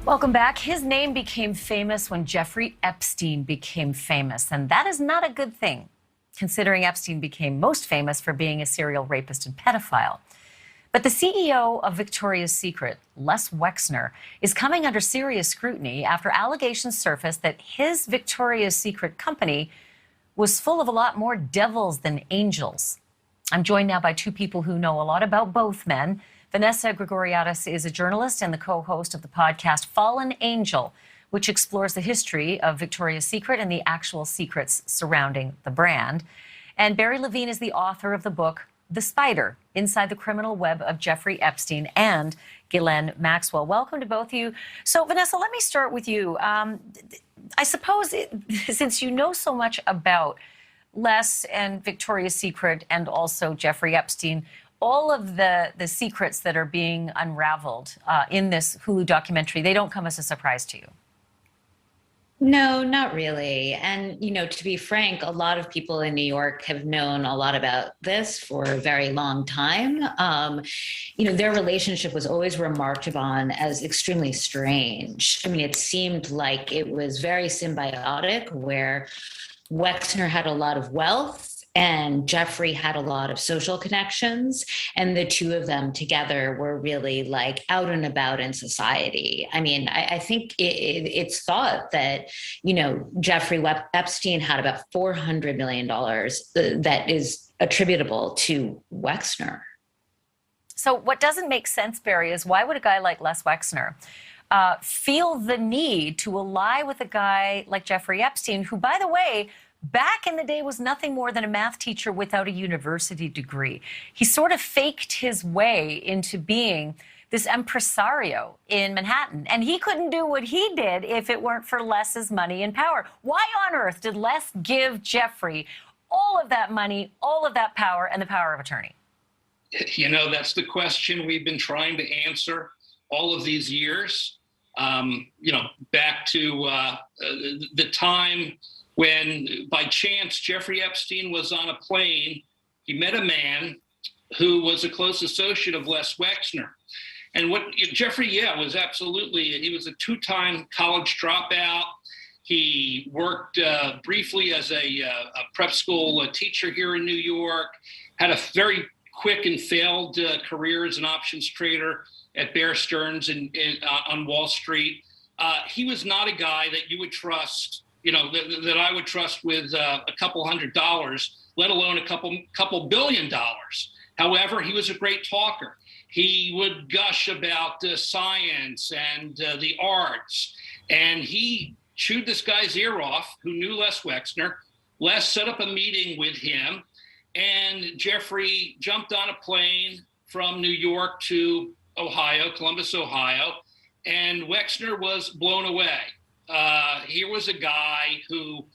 Welcome back. His name became famous when Jeffrey Epstein became famous, and that is not a good thing, considering Epstein became most famous for being a serial rapist and pedophile. But the CEO of Victoria's Secret, Les Wexner, is coming under serious scrutiny after allegations surfaced that his Victoria's Secret company was full of a lot more devils than angels. I'm joined now by two people who know a lot about both men. Vanessa Grigoriadis is a journalist and the co-host of the podcast Fallen Angel, which explores the history of Victoria's Secret and the actual secrets surrounding the brand. And Barry Levine is the author of the book The Spider, Inside the Criminal Web of Jeffrey Epstein and Ghislaine Maxwell. Welcome to both of you. So, Vanessa, let me start with you. I suppose since you know so much about Les and Victoria's Secret and also Jeffrey Epstein, all of the secrets that are being unraveled in this Hulu documentary, they don't come as a surprise to you. No, not really. And, to be frank, a lot of people in New York have known a lot about this for a very long time. Their relationship was always remarked upon as extremely strange. I mean, it seemed like it was very symbiotic, where Wexner had a lot of wealth and Jeffrey had a lot of social connections, and the two of them together were really like out and about in society. I mean, I think it's thought that, Jeffrey Epstein had about $400 million that is attributable to Wexner. So what doesn't make sense, Barry, is why would a guy like Les Wexner feel the need to ally with a guy like Jeffrey Epstein, who, by the way, back in the day was nothing more than a math teacher without a university degree. He sort of faked his way into being this impresario in Manhattan. And he couldn't do what he did if it weren't for Les's money and power. Why on earth did Les give Jeffrey all of that money, all of that power, and the power of attorney? That's the question we've been trying to answer all of these years. Back to the time when, by chance, Jeffrey Epstein was on a plane. He met a man who was a close associate of Les Wexner. And Jeffrey, was absolutely, he was a two-time college dropout. He worked briefly as a prep school teacher here in New York, had a very quick and failed career as an options trader at Bear Stearns on Wall Street. He was not a guy that you would trust, that I would trust with a couple $100, let alone a couple $1 billion. However, he was a great talker. He would gush about science and the arts, and he chewed this guy's ear off, who knew Les Wexner. Les set up a meeting with him, and Jeffrey jumped on a plane from New York to Columbus, Ohio, and Wexner was blown away. Here was a guy who,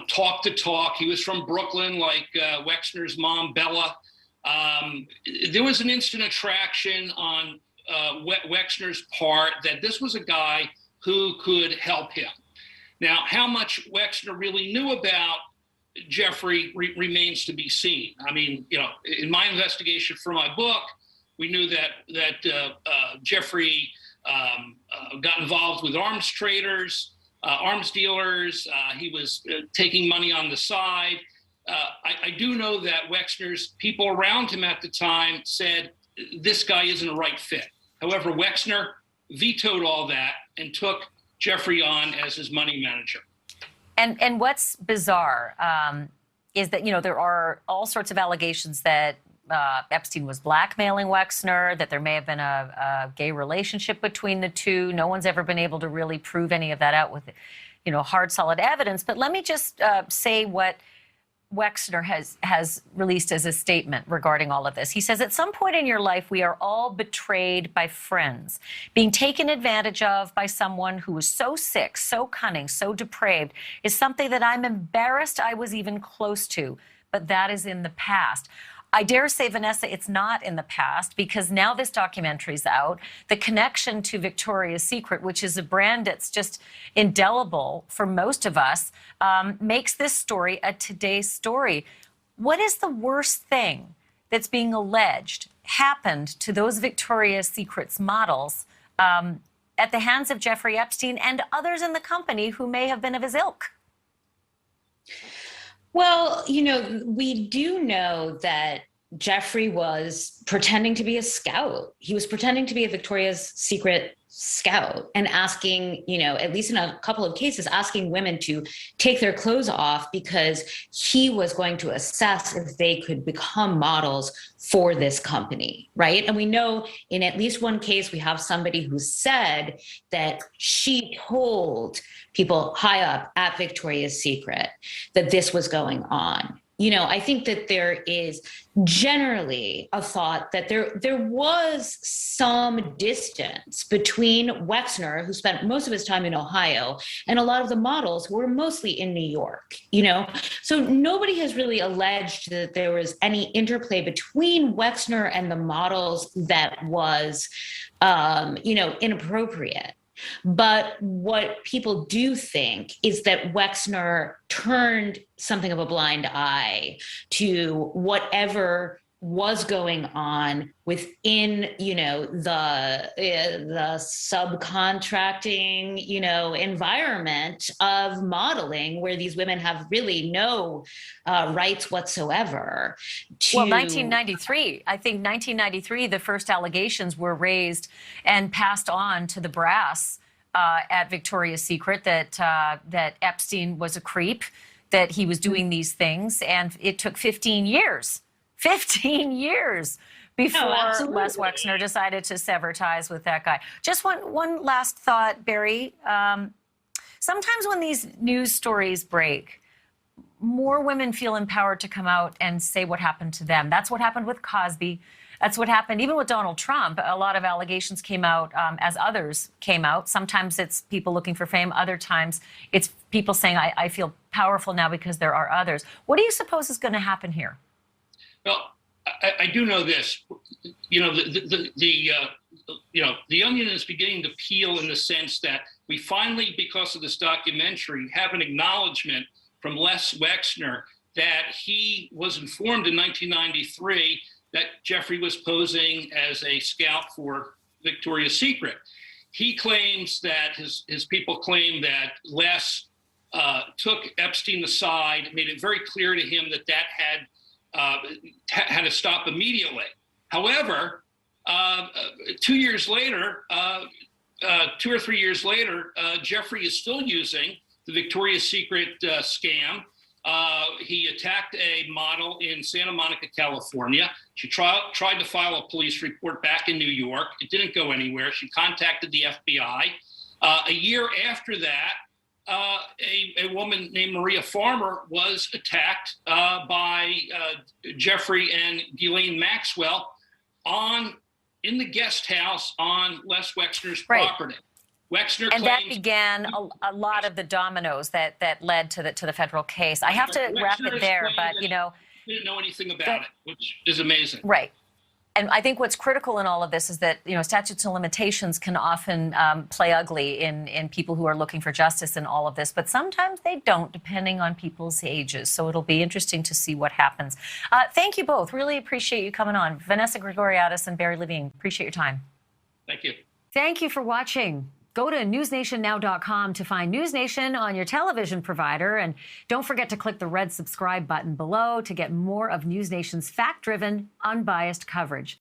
talked the talk. He was from Brooklyn, like Wexner's mom, Bella. There was an instant attraction on Wexner's part that this was a guy who could help him. Now, how much Wexner really knew about Jeffrey remains to be seen. I mean, in my investigation for my book, we knew that Jeffrey got involved with arms traders, arms dealers. He was taking money on the side. I do know that Wexner's people around him at the time said, this guy isn't a right fit. However, Wexner vetoed all that and took Jeffrey on as his money manager. And what's bizarre is that, there are all sorts of allegations that Epstein was blackmailing Wexner, that there may have been a gay relationship between the two. No one's ever been able to really prove any of that out with, hard, solid evidence. But let me just say what Wexner has released as a statement regarding all of this. He says, at some point in your life, we are all betrayed by friends. Being taken advantage of by someone who is so sick, so cunning, so depraved is something that I'm embarrassed I was even close to, but that is in the past. I dare say, Vanessa, it's not in the past, because now this documentary's out. The connection to Victoria's Secret, which is a brand that's just indelible for most of us, makes this story a today's story. What is the worst thing that's being alleged happened to those Victoria's Secret's models at the hands of Jeffrey Epstein and others in the company who may have been of his ilk? Well, we do know that Jeffrey was pretending to be a scout. He was pretending to be a Victoria's Secret scout and asking, at least in a couple of cases, asking women to take their clothes off because he was going to assess if they could become models for this company, right? And we know in at least one case, we have somebody who said that she told people high up at Victoria's Secret that this was going on. I think that there is generally a thought that there was some distance between Wexner, who spent most of his time in Ohio, and a lot of the models who were mostly in New York, So nobody has really alleged that there was any interplay between Wexner and the models that was, inappropriate. But what people do think is that Wexner turned something of a blind eye to whatever was going on within, the subcontracting, environment of modeling, where these women have really no rights whatsoever. Well, 1993, I think 1993, the first allegations were raised and passed on to the brass at Victoria's Secret that Epstein was a creep, that he was doing these things, and it took 15 years. 15 years before Les Wexner decided to sever ties with that guy. Just one last thought, Barry. Sometimes when these news stories break, more women feel empowered to come out and say what happened to them. That's what happened with Cosby. That's what happened even with Donald Trump. A lot of allegations came out as others came out. Sometimes it's people looking for fame. Other times it's people saying, I feel powerful now because there are others. What do you suppose is going to happen here? Well, I do know this. The onion is beginning to peel in the sense that we finally, because of this documentary, have an acknowledgement from Les Wexner that he was informed in 1993 that Jeffrey was posing as a scout for Victoria's Secret. He claims that his people claim that Les took Epstein aside, made it very clear to him that had to stop immediately. However, 2 years later, 2 or 3 years later, Jeffrey is still using the Victoria's Secret scam. He attacked a model in Santa Monica, California. She tried to file a police report back in New York. It didn't go anywhere. She contacted the FBI. A year after that, a woman named Maria Farmer was attacked by Jeffrey and Ghislaine Maxwell in the guest house on Les Wexner's property. Wexner and that began a lot of the dominoes that led to the federal case. I have to wrap it there, but didn't know anything about it, which is amazing. Right. And I think what's critical in all of this is that, statutes of limitations can often play ugly in people who are looking for justice in all of this, but sometimes they don't, depending on people's ages. So it'll be interesting to see what happens. Thank you both. Really appreciate you coming on. Vanessa Grigoriadis and Barry Levine, appreciate your time. Thank you. Thank you for watching. Go to newsnationnow.com to find NewsNation on your television provider. And don't forget to click the red subscribe button below to get more of NewsNation's fact-driven, unbiased coverage.